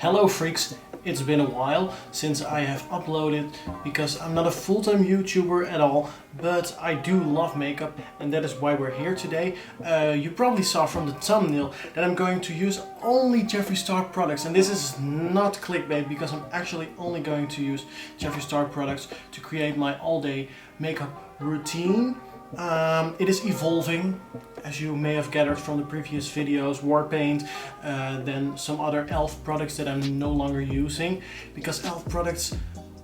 Hello freaks, it's been a while since I have uploaded because I'm not a full-time YouTuber at all, but I do love makeup and that is why we're here today. You probably saw from the thumbnail that I'm going to use only Jeffree Star products, and this is not clickbait because I'm actually only going to use Jeffree Star products to create my all-day makeup routine. It is evolving, as you may have gathered from the previous videos, war paint, then some other e.l.f. products that I'm no longer using, because e.l.f. products,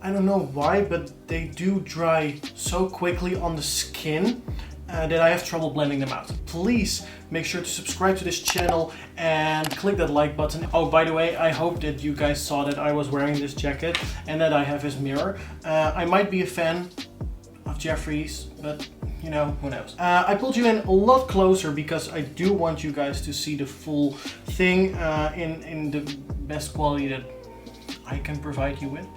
I don't know why, but they do dry so quickly on the skin that I have trouble blending them out. Please make sure to subscribe to this channel and click that like button. Oh, by the way, I hope that you guys saw that I was wearing this jacket and that I have his mirror. I might be a fan of Jeffree's, but you know, who knows. I pulled you in a lot closer because I do want you guys to see the full thing in the best quality that I can provide you with.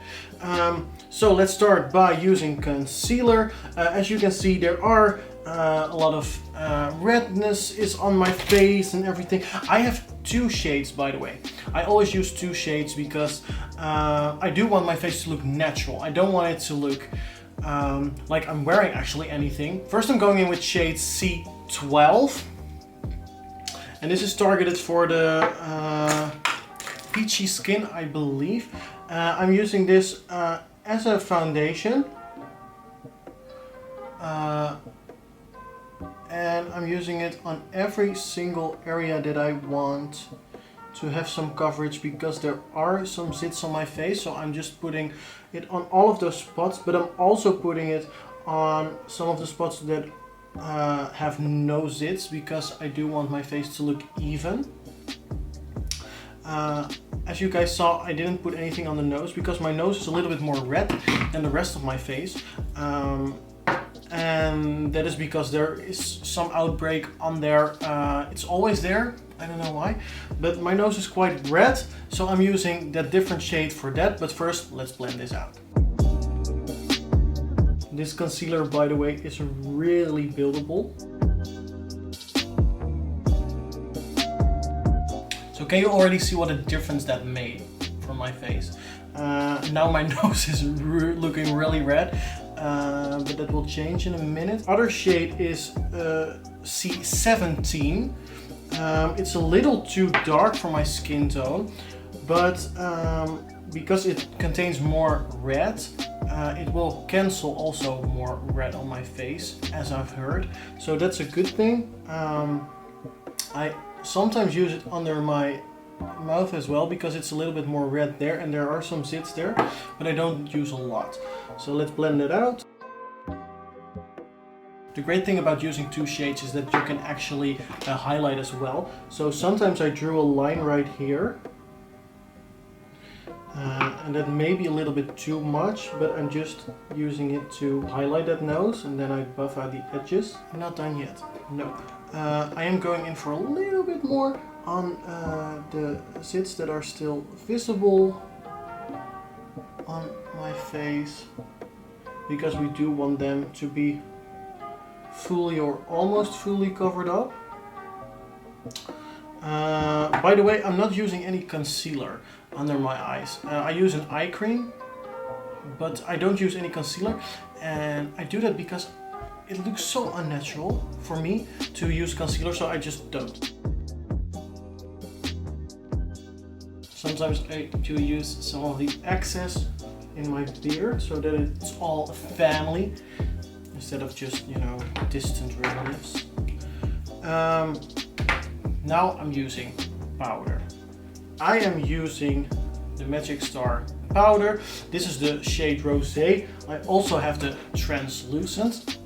So let's start by using concealer. As you can see, there are a lot of redness is on my face and everything. I have two shades, by the way. I always use two shades because I do want my face to look natural. I don't want it to look like I'm wearing actually anything. First I'm going in with shade C12, and this is targeted for the peachy skin, I believe. I'm using this as a foundation, and I'm using it on every single area that I want to have some coverage, because there are some zits on my face, so I'm just putting it on all of those spots, but I'm also putting it on some of the spots that have no zits, because I do want my face to look even. As you guys saw, I didn't put anything on the nose because my nose is a little bit more red than the rest of my face. And that is because there is some outbreak on there. It's always there, I don't know why, but my nose is quite red, so I'm using that different shade for that. But first, let's blend this out. This concealer, by the way, is really buildable. So can you already see what a difference that made for my face? Now my nose is looking really red. But that will change in a minute. Other shade is C17. It's a little too dark for my skin tone, but because it contains more red, it will cancel also more red on my face, as I've heard. So that's a good thing. I sometimes use it under my mouth as well because it's a little bit more red there, and there are some zits there, but I don't use a lot. So let's blend it out. The great thing about using two shades is that you can actually highlight as well. So sometimes I drew a line right here, and that may be a little bit too much, but I'm just using it to highlight that nose, and then I buff out the edges. I'm not done yet, no. I am going in for a little bit more on the zits that are still visible on my face, because we do want them to be fully or almost fully covered up. By the way, I'm not using any concealer under my eyes. I use an eye cream, but I don't use any concealer, and I do that because it looks so unnatural for me to use concealer, so I just don't. Sometimes I do use some of the excess in my beard so that it's all a family instead of just, you know, distant relatives. Now I'm using powder. I am using the Magic Star powder. This is the shade Rosé. I also have the translucent.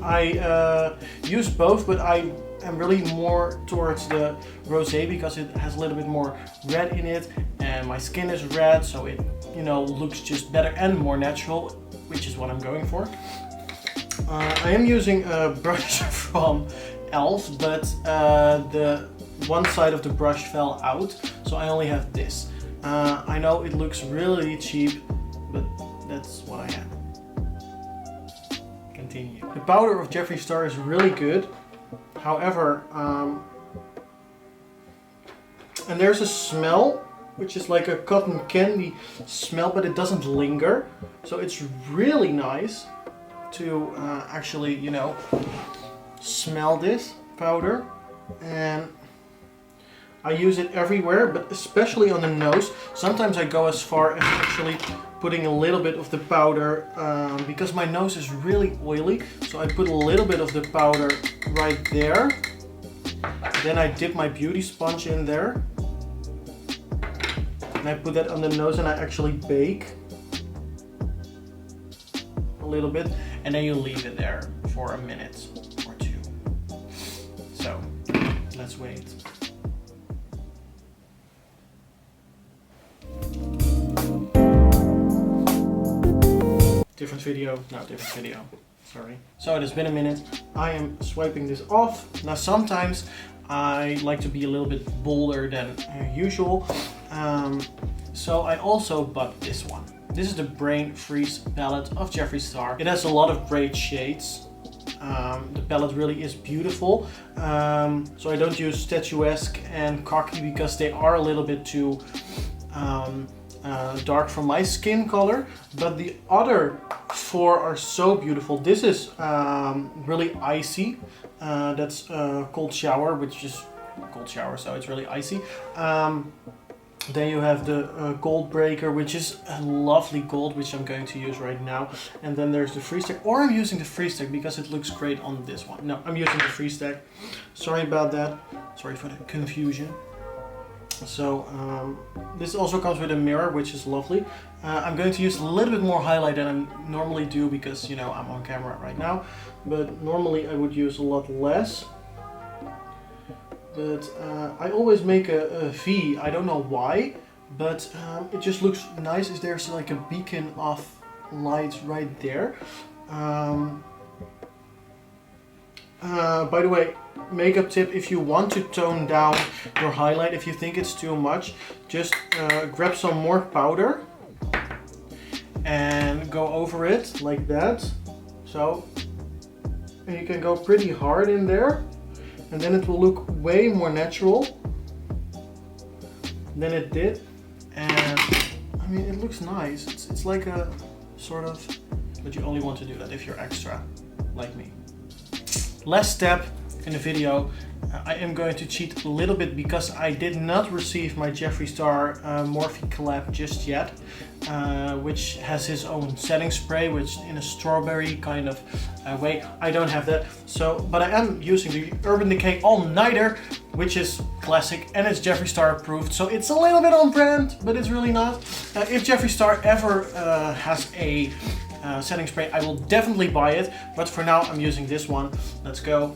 I use both, but I am really more towards the Rosé because it has a little bit more red in it, and my skin is red, so it, you know, looks just better and more natural, which is what I'm going for. I am using a brush from e.l.f., but the one side of the brush fell out, so I only have this. I know it looks really cheap, but that's what I have. Continue. The powder of Jeffree Star is really good. However, and there's a smell which is like a cotton candy smell, but it doesn't linger. So it's really nice to actually, you know, smell this powder. And I use it everywhere, but especially on the nose. Sometimes I go as far as actually putting a little bit of the powder because my nose is really oily. So I put a little bit of the powder right there. Then I dip my beauty sponge in there. And I put that on the nose and I actually bake a little bit. And then you leave it there for a minute or two. So let's wait. Different video, no, different video, sorry. So it has been a minute. I am swiping this off. Now sometimes I like to be a little bit bolder than usual. So I also bought this one. This is the Brain Freeze palette of Jeffree Star. It has a lot of great shades. The palette really is beautiful. So I don't use statuesque and cocky because they are a little bit too dark for my skin color, but the other four are so beautiful. This is really icy. That's cold shower, which is cold shower, so it's really icy. Then you have the gold breaker, which is a lovely gold, which I'm going to use right now. And then there's the freeze tag, or I'm using the freeze tag because it looks great on this one. No, I'm using the freeze tag. Sorry about that. Sorry for the confusion. So this also comes with a mirror, which is lovely. I'm going to use a little bit more highlight than I normally do because, you know, I'm on camera right now. But normally I would use a lot less. But I always make a V. I don't know why, but it just looks nice. There's like a beacon of light right there. By the way, makeup tip: if you want to tone down your highlight, if you think it's too much, just grab some more powder and go over it like that. So, and you can go pretty hard in there, and then it will look way more natural than it did. And I mean, it looks nice. It's like a sort of, but you only want to do that if you're extra like me. Last step in the video, I am going to cheat a little bit because I did not receive my Jeffree Star Morphe collab just yet, which has his own setting spray, which in a strawberry kind of way. I don't have that, so, but I am using the Urban Decay All Nighter, which is classic and it's Jeffree Star approved, so it's a little bit on brand, but it's really not. If Jeffree Star ever has a setting spray, I will definitely buy it, but for now I'm using this one. Let's go.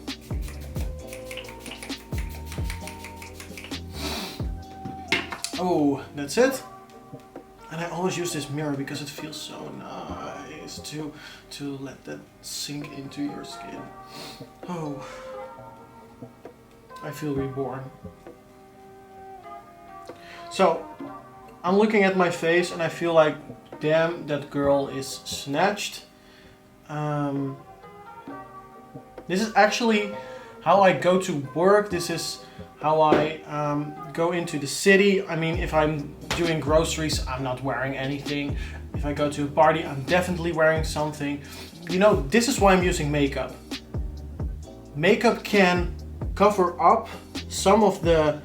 Oh, that's it. And I always use this mirror because it feels so nice to let that sink into your skin. Oh, I feel reborn. So I'm looking at my face and I feel like, damn, that girl is snatched. This is actually how I go to work. This is how I go into the city. I mean, if I'm doing groceries, I'm not wearing anything. If I go to a party, I'm definitely wearing something. You know, this is why I'm using makeup. Makeup can cover up some of the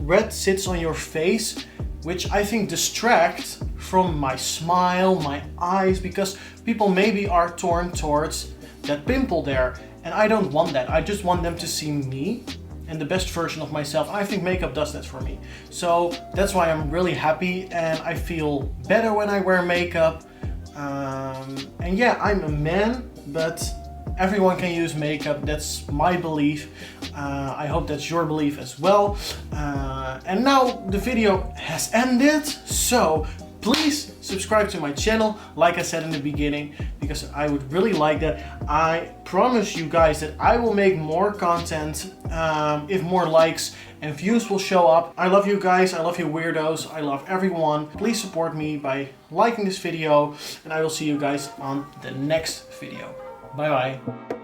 red sits on your face, which I think distract from my smile, my eyes, because people maybe are torn towards that pimple there. And I don't want that. I just want them to see me and the best version of myself. I think makeup does that for me. So that's why I'm really happy and I feel better when I wear makeup. And yeah, I'm a man, but everyone can use makeup. That's my belief. I hope that's your belief as well. And now the video has ended. So please subscribe to my channel, like I said in the beginning, because I would really like that. I promise you guys that I will make more content if more likes and views will show up. I love you guys, I love you weirdos, I love everyone. Please support me by liking this video and I will see you guys on the next video. Bye bye.